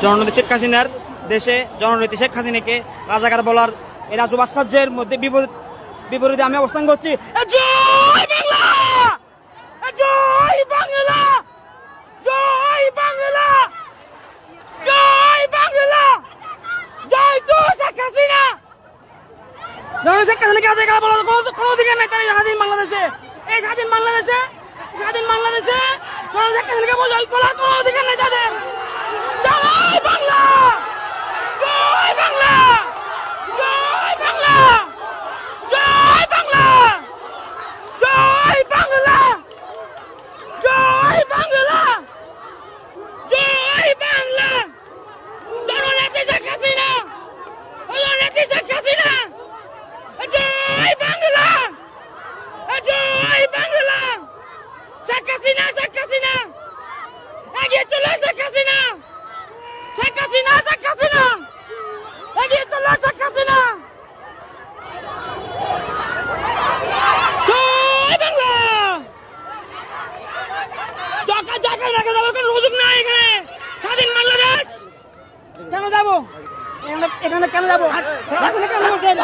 জননেত্রী শেখ হাসিনার দেশে জননেত্রী শেখ হাসিনাকে রাজাকার বলার এই রাজু ভাস্কর্যের মধ্যে বিপরীতে আমি অবস্থান করছি। জয় বাংলা! জয় বাংলা! জয় বাংলা! জয় বাংলা! জয় তো শেখ হাসিনা! জননেত্রী শেখ হাসিনাকে রাজাকার বলার কোনো অধিকার নাই তার স্বাধীন বাংলাদেশে। এই স্বাধীন বাংলাদেশে জননেত্রী শেখ হাসিনাকে বলার কোনো অধিকার নাই তাদের। জয় বাংলা! জয় বাংলা! জয় বাংলা! জয় বাংলা! জয় বাংলা! জয় বাংলা! জয় বাংলা! জননেত্রী শেখ হাসিনা! জননেত্রী শেখ হাসিনা! জয় বাংলা! জয় বাংলা! শেখ হাসিনা! শেখ হাসিনা! এগিয়ে চলো শেখ হাসিনা! শেখ হাসিনা! শেখ হাসিনা! এগিয়ে চলো শেখ হাসিনা! জয় বাংলা! জায়গায় রেখে যাবো, কোনো সুযোগ নাই এখানে। স্বাধীন বাংলাদেশ কেন যাবো? এখানে কেন যাবো? কেন বলছেন?